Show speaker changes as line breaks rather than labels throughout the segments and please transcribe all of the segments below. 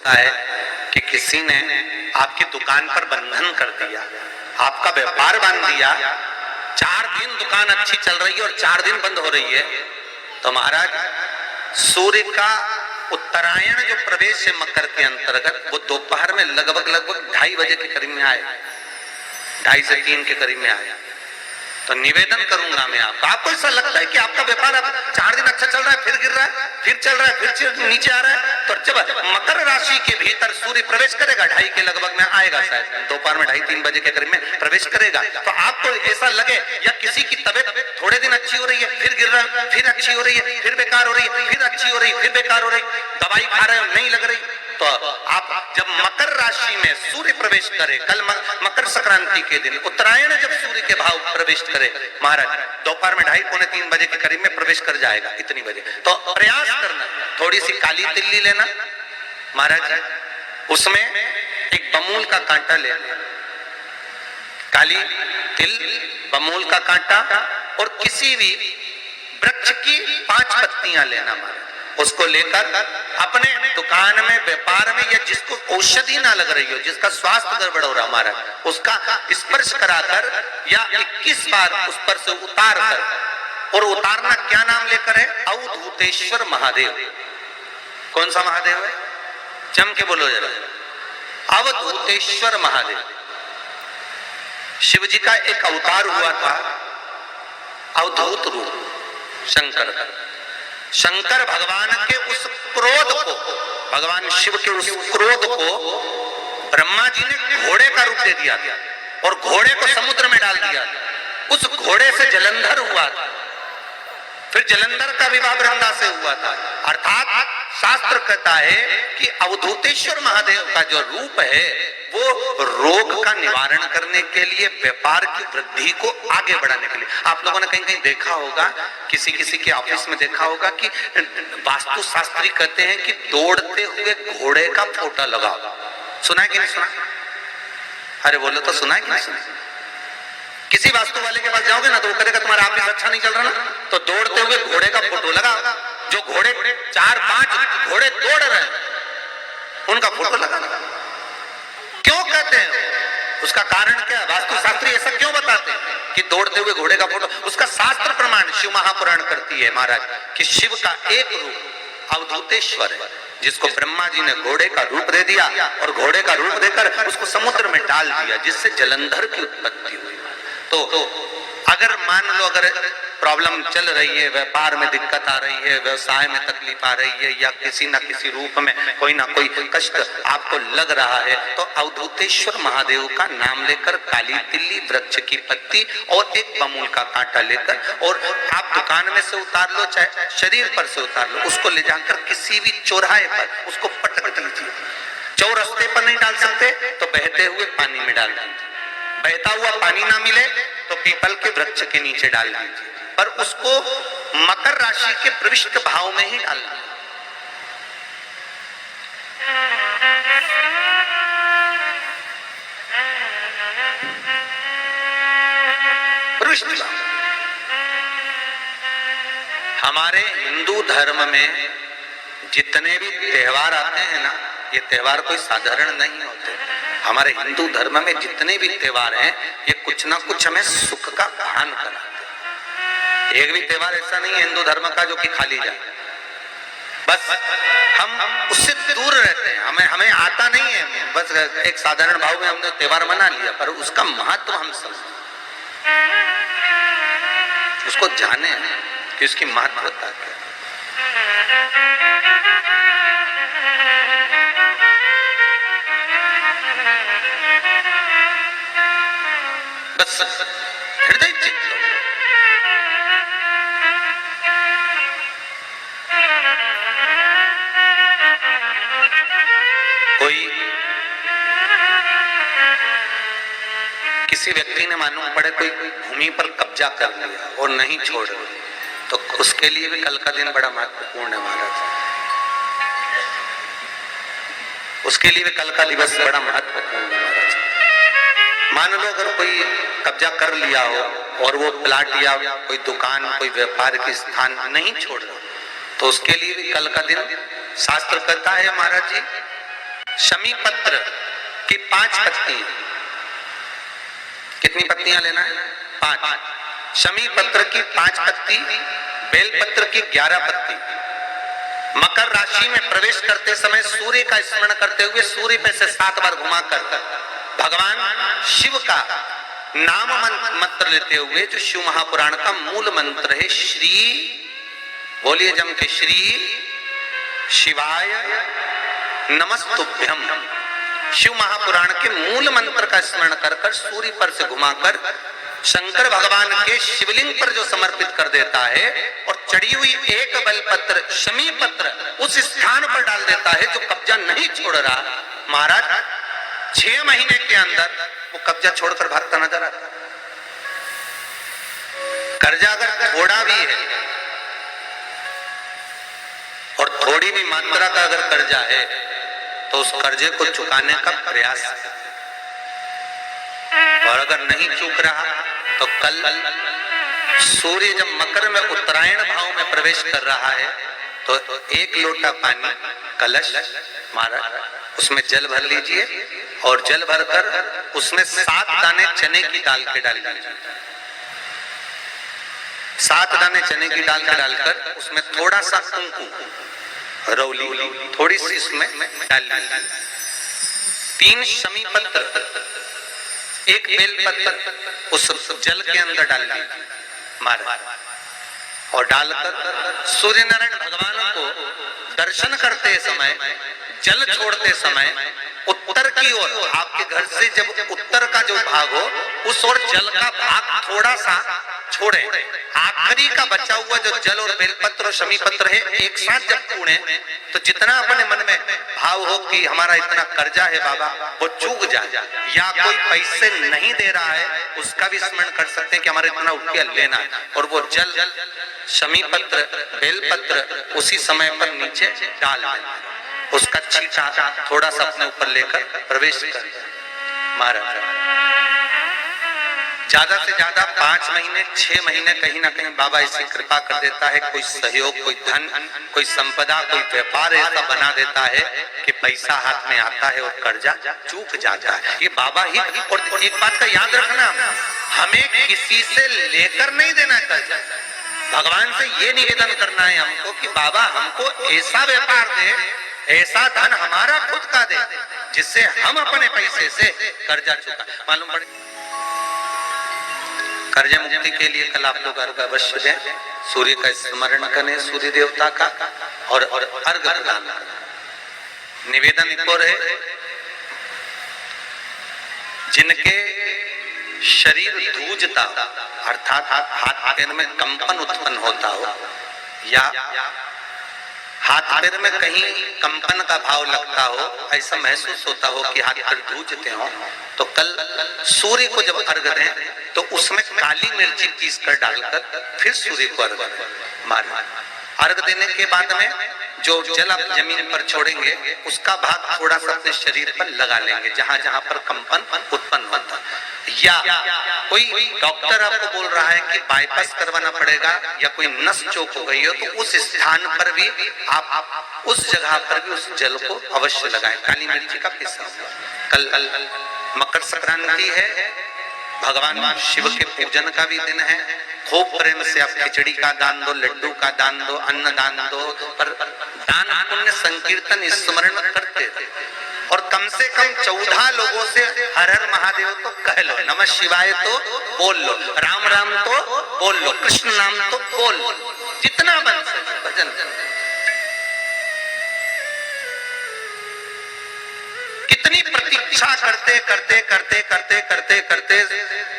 है कि किसी ने आपकी दुकान पर बंधन कर दिया, आपका व्यापार बांध दिया, 4 दिन दुकान अच्छी चल रही है और 4 दिन बंद हो रही है, तो महाराज सूर्य का उत्तरायण जो प्रवेश है मकर के अंतर्गत, वो दोपहर में लगभग 2:30 बजे के करीब में आए, 2:30 से 3 के करीब में आए। तो निवेदन करूंगा मैं आपको ऐसा लगता है कि आपका व्यापार अब 4 दिन अच्छा चल रहा है, फिर गिर रहा है, फिर चल रहा है, फिर नीचे आ रहा है, तो जब मकर राशि के भीतर सूर्य प्रवेश करेगा 2:30 के लगभग में आएगा, शायद दोपहर में 2:30-3 बजे के करीब में प्रवेश करेगा, तो आपको ऐसा लगे या किसी की तबियत थोड़े दिन अच्छी हो रही है, फिर गिर रहा है, फिर अच्छी हो रही है, फिर बेकार हो रही है, फिर अच्छी हो रही है, फिर बेकार हो रही, दवाई खा रहे हो नहीं लग रही, तो आप जब मकर राशि में सूर्य प्रवेश करे, कल मकर संक्रांति के दिन उत्तरायण जब सूर्य के भाव प्रवेश करे महाराज, दोपहर में 2:30-3 बजे के करीब में प्रवेश कर जाएगा, इतनी बजे, तो प्रयास करना थोड़ी सी काली तिल्ली लेना महाराज, उसमें एक बमूल का कांटा लेना, काली तिल, बमूल का कांटा और किसी भी वृक्ष की 5 पत्तियां लेना महाराज, उसको लेकर अपने दुकान में, व्यापार में, या जिसको औषधि ना लग रही हो, जिसका स्वास्थ्य गड़बड़ हो रहा हमारा, उसका स्पर्श कराकर या 21 बार उस पर से उतार कर, और उतारना क्या नाम लेकर है? अवधूतेश्वर महादेव। कौन सा महादेव है? जम के बोलो जरा, अवधूतेश्वर महादेव। शिव जी का एक अवतार हुआ था, अवधूत रूप शंकर। शंकर भगवान के उस क्रोध को, भगवान शिव के उस क्रोध को ब्रह्मा जी ने घोड़े का रूप दे दिया था और घोड़े को समुद्र में डाल दिया था। उस घोड़े से जलंधर हुआ था, फिर जलंधर का विवाह वृंदा से हुआ था। अर्थात शास्त्र कहता है कि अवधूतेश्वर महादेव का जो रूप है वो रोग का निवारण करने के लिए, व्यापार की वृद्धि को आगे बढ़ाने के लिए। आप लोगों ने कहीं कहीं देखा होगा, किसी किसी के ऑफिस में देखा होगा कि वास्तु शास्त्री कहते हैं कि दौड़ते हुए घोड़े का फोटो लगाओ। सुना है कि नहीं सुना? अरे बोलो तो, सुना है कि नहीं सुना? किसी वास्तु वाले के पास जाओगे ना तो वो कहेगा तुम्हारा ऑफिस अच्छा नहीं चल रहा ना, तो दौड़ते हुए घोड़े का फोटो लगाओ। जो घोड़े 4-5 घोड़े दौड़ रहे हैं उनका फोटो लगाना। क्यों कहते हैं? उसका कारण क्या? वास्तुशास्त्री ऐसा क्यों बताते हैं कि दौड़ते हुए घोड़े का फोटो? उसका शास्त्र प्रमाण शिव महापुराण करती है महाराज कि शिव का एक रूप अवधूतेश्वर है, जिसको ब्रह्मा जी ने घोड़े का रूप दे दिया और घोड़े का रूप देकर उसको समुद्र में डाल दिया, जिससे जलंधर की उत्पत्ति हुई। तो अगर मान लो, अगर प्रॉब्लम चल रही है, व्यापार में दिक्कत आ रही है, व्यवसाय में तकलीफ आ रही है, या किसी न किसी रूप में कोई ना कोई कष्ट आपको लग रहा है, तो अवधूतेश्वर महादेव का नाम लेकर काली तिल्ली, वृक्ष की पत्ती और एक बमूल का कांटा लेकर, और आप दुकान में से उतार लो, चाहे शरीर पर से उतार लो, उसको ले जाकर किसी भी चौराहे पर उसको पटक दीजिए। चौरस्ते पर नहीं डाल सकते तो बहते हुए पानी में डाल दीजिए, बहता हुआ पानी ना मिले तो पीपल के वृक्ष के नीचे डाल दीजिए, पर उसको मकर राशि के प्रविष्ट भाव में ही डालना। प्रविष्ट भाव। हमारे हिंदू धर्म में जितने भी त्योहार आते हैं ना, ये त्योहार कोई साधारण नहीं होते। हमारे हिंदू धर्म में जितने भी त्योहार हैं, ये कुछ ना कुछ हमें सुख का भान कराते हैं। एक भी त्योहार ऐसा नहीं है हिंदू धर्म का जो कि खाली जाए, बस हम उससे दूर रहते हैं, हमें आता नहीं है, बस एक साधारण भाव में हमने त्योहार मना लिया, पर उसका महत्व हम समझें, उसको जाने कि उसकी महत्वता क्या। बस हृदय चित्त कोई किसी व्यक्ति ने मालूम पड़े कोई भूमि पर कब्जा कर लिया और नहीं छोड़ रहे, तो उसके लिए भी कल का दिन बड़ा महत्वपूर्ण है महाराज। उसके लिए भी कल का दिवस बड़ा महत्वपूर्ण है महाराज। मान लो अगर कोई कब्जा कर लिया हो और वो प्लाट या कोई दुकान, कोई व्यापार की स्थान नहीं छोड़ रहा, तो उसके लिए भी कल का दिन शास्त्र कहता है महाराज जी शमी पत्र की 5 पत्ती। कितनी पत्तियां लेना है? 5। शमी पत्र की 5 पत्ती, बेलपत्र की 11 पत्ती। मकर राशि में प्रवेश करते समय सूर्य का स्मरण करते हुए सूर्य पे से 7 बार घुमाकर भगवान शिव का नाम मंत्र लेते हुए, जो शिव महापुराण का मूल मंत्र है, श्री, बोलिए जम के, श्री शिवाय नमस्तुभ्यम, शिव महापुराण के मूल मंत्र का स्मरण कर कर सूर्य पर से घुमाकर शंकर भगवान के शिवलिंग पर जो समर्पित कर देता है और चढ़ी हुई एक बेलपत्र शमी पत्र उस स्थान पर डाल देता है जो कब्जा नहीं छोड़ रहा, महाराज 6 महीने के अंदर वो कब्जा छोड़कर भागता नजर आता। कर्जा अगर थोड़ा भी है और थोड़ी भी मात्रा का अगर कर्जा है तो उस कर्जे को चुकाने का प्रयास, और अगर नहीं चूक रहा तो कल सूर्य जब मकर में उत्तरायण भाव में प्रवेश कर रहा है तो 1 लोटा पानी कलश मारा, उसमें जल भर लीजिए और जल भरकर उसमें 7 दाने चने की दाल के डाल दीजिए। 7 दाने चने की दाल के डालकर उसमें थोड़ा सा कुंकुम रौली थोड़ी सी इसमें डाल लीजिए। 3 शमी पत्र, 1 बेल पत्र उस जल के अंदर डाल दीजिए मारा, और डालकर सूर्य नारायण भगवान को दर्शन करते समय, जल छोड़ते समय उत्तर की ओर, आपके घर से जब उत्तर का जो भाग हो उस ओर जल का भाग थोड़ा सा छोड़े। आखिरी का बचा हुआ जो जल और बेलपत्र और शमी पत्र है एक साथ जब पूणे तो जितना अपने मन में भाव हो कि हमारा इतना कर्जा है बाबा वो चूक जाए, या कोई पैसे नहीं दे रहा है उसका भी स्मरण कर सकते हैं कि हमारा इतना रुपया लेना है, और वो जल शमी पत्र बेलपत्र उसी समय पर नीचे डाल उसका छींटा थोड़ा सा अपने ऊपर लेकर प्रवेश कर महाराज। ज्यादा से ज्यादा 5 महीने 6 महीने कहीं ना कहीं बाबा ऐसी कृपा कर देता है, कोई सहयोग, कोई धन, कोई संपदा, कोई व्यापार ऐसा बना देता है कि पैसा हाथ में आता है और कर्जा चूक जाता है। ये बाबा ही। और एक बात का याद रखना, हमें किसी से लेकर नहीं देना कर्जा, भगवान से ये निवेदन करना है हमको कि बाबा हमको ऐसा व्यापार दे, ऐसा धन हमारा खुद का दे जिससे हम अपने पैसे से कर्जा चुका। मालूम पड़े कर्जा मुक्ति के लिए कल आप लोग अर्घ अवश्य दें, सूर्य का स्मरण करें, सूर्य देवता का, और अर्घ प्रदान करें। निवेदन एक और है, जिनके शरीर धूजता अर्थात हाथ पैर में कंपन उत्पन्न होता हो या हाथ पैर में कहीं कंपन का भाव लगता हो, ऐसा महसूस होता हो कि हाथ पैर धूजते हो, तो कल सूर्य को जब अर्घ दें तो उसमें काली मिर्ची पीस कर डालकर फिर सूर्य को अर्घ मारें। अर्घ देने के बाद में जो जल आप जमीन पर छोड़ेंगे उसका भाग थोड़ा सा अपने शरीर पर लगा लेंगे जहां जहां पर कंपन उत्पन्न होता है। या कोई डॉक्टर आपको बोल रहा है कि बाईपास करवाना पड़ेगा या कोई नस चौक हो गई हो, तो उस स्थान पर भी आप उस जगह पर भी उस जल को अवश्य लगाएं, काली मिर्ची का पिसा। कल मकर संक्रांति है, भगवान शिव के पूजन का भी दिन है। खूब प्रेम से आप खिचड़ी का दान दो, लड्डू का दान दो, अन्न दान दो, पर दान पुण्य संकीर्तन स्मरण करते थे। और कम से कम 14 लोगों से हर हर महादेव तो कह लो, नमः शिवाय तो बोल लो, राम राम तो बोल लो, कृष्ण नाम तो बोल लो, जितना बन सके भजन। कितनी प्रतीक्षा करते करते करते करते करते करते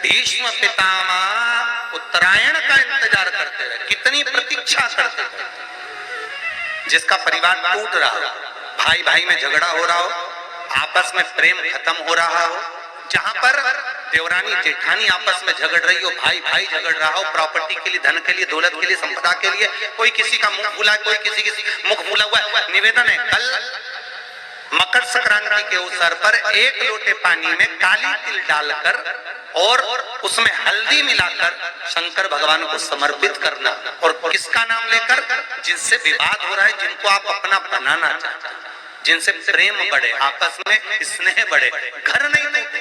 भीष्म पितामह उत्तरायण का इंतजार करते रहे, कितनी प्रतीक्षा करते करते। जिसका परिवार टूट रहा हो, भाई भाई में झगड़ा हो रहा हो, आपस में प्रेम खत्म हो रहा हो, जहां पर देवरानी जेठानी आपस में झगड़ रही हो, भाई भाई झगड़ रहा हो प्रॉपर्टी के लिए, धन के लिए, दौलत के लिए, संपदा के लिए, कोई किसी का मुंह फूला, कोई किसी मुख फूला हुआ। निवेदन है कल मकर संक्रांति के अवसर पर 1 लोटे पानी में काली तिल डालकर और उसमें हल्दी मिलाकर शंकर भगवान को समर्पित करना, और किसका नाम लेकर, जिनसे विवाद हो रहा है, जिनको आप अपना बनाना चाहते हैं, जिनसे प्रेम बढ़े, आपस में स्नेह बढ़े, घर नहीं टूटे।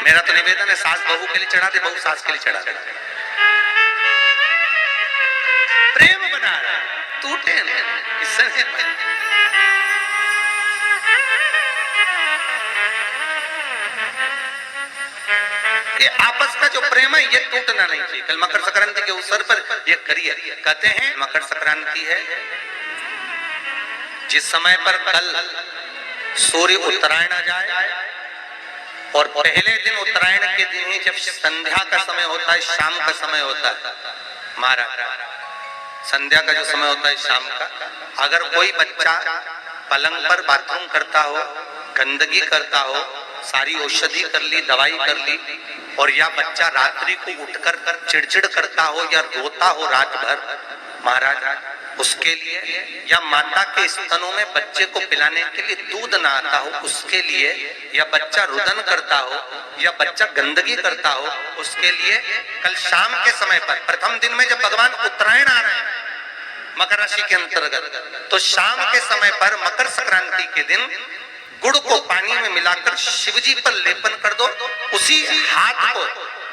मेरा तो निवेदन है, सास बहू के लिए चढ़ा दे, बहू सास के लिए चढ़ा दे, प्रेम बना रहे, टूटे नहीं, स्नेह। ये आपस का जो प्रेम है ये टूटना नहीं चाहिए। कल मकर संक्रांति के अवसर पर ये करिए। कहते हैं मकर संक्रांति है जिस समय पर कल सूर्य उत्तरायण आ जाए और पहले दिन उत्तरायण के दिन ही जब संध्या का समय होता है, शाम का समय होता है, महाराज संध्या का जो समय होता है शाम का, अगर कोई बच्चा पलंग पर बाथरूम करता हो, गंदगी करता हो, सारी औषधि कर ली, दवाई कर ली, और या बच्चा रात्रि को उठकर चिड़चिड़ करता हो या रोता हो रात भर, महाराज उसके लिए, या माता के स्तनों में बच्चे को पिलाने के लिए दूध ना आता हो उसके लिए, या बच्चा रुदन करता हो, या बच्चा गंदगी करता हो, उसके लिए कल शाम के समय पर, प्रथम दिन में जब भगवान उत्तरायण आ रहे हैं मकर राशि के अंतर्गत, तो शाम के समय पर मकर संक्रांति के दिन गुड़ को पानी में मिलाकर शिवजी पर लेपन कर दो, उसी हाथ को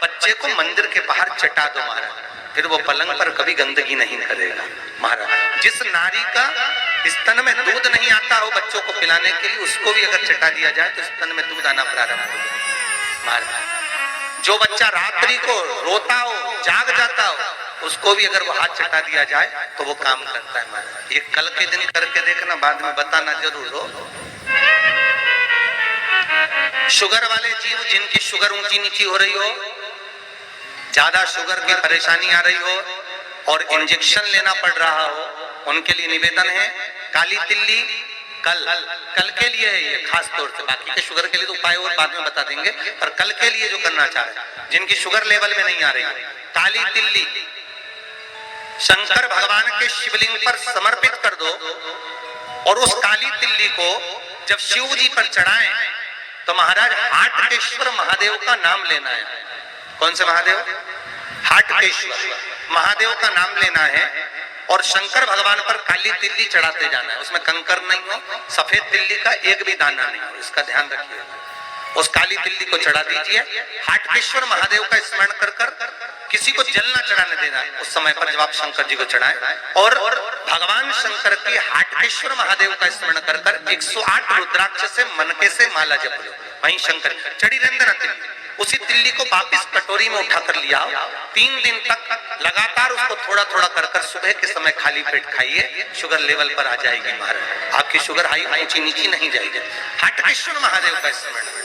बच्चे को मंदिर के बाहर चटा दो महाराज, फिर वो पलंग पर कभी गंदगी नहीं करेगा महाराज। जिस नारी का स्तन में दूध नहीं आता हो बच्चों को पिलाने के लिए, उसको भी अगर चटा दिया जाए तो स्तन में दूध आना प्रारंभ हो जाए महाराज। जो बच्चा रात्रि को रोता हो, जाग जाता हो, उसको भी अगर वो हाथ चटा दिया जाए तो वो काम करता है महाराज। ये कल के दिन करके देखना, बाद में बताना जरूर हो। शुगर वाले जीव जिनकी शुगर ऊंची नीची हो रही हो, ज्यादा शुगर की परेशानी आ रही हो और इंजेक्शन लेना पड़ रहा हो, उनके लिए निवेदन है काली तिल्ली कल के लिए है ये खास तौर से, बाकी के शुगर के लिए तो उपाय और बाद में बता देंगे, पर कल के लिए जो करना चाह रहे हैं जिनकी शुगर लेवल में नहीं आ रही, काली तिल्ली शंकर भगवान के शिवलिंग पर समर्पित कर दो, और उस काली तिल्ली को जब शिव जी पर चढ़ाएं तो महाराज हाटकेश्वर महादेव का नाम लेना है। कौन से महादेव? हाटकेश्वर महादेव का नाम लेना है, और शंकर भगवान पर काली तिल्ली चढ़ाते जाना है। उसमें कंकर नहीं हो, सफेद तिल्ली का एक भी दाना नहीं हो, इसका ध्यान रखिए। उस काली तिल्ली को चढ़ा दीजिए, हाटकेश्वर महादेव का स्मरण कर कर, किसी को जल ना चढ़ाने देना उस समय पर जब आप शंकर जी को चढ़ाएं, और भगवान शंकर की हाटकेश्वर महादेव का स्मरण कर कर 108 रुद्राक्ष से मनके से माला जप लो, वहीं शंकर चढ़ी रहने तिल्ली। उसी तिल्ली को वापिस कटोरी में उठा कर लिया, 3 दिन तक लगातार उसको थोड़ा थोड़ा कर कर सुबह के समय खाली पेट खाइए, शुगर लेवल पर आ जाएगी महाराज, आपकी शुगर हाई ऊंची नीची नहीं जाएगी। हाटकेश्वर महादेव का स्मरण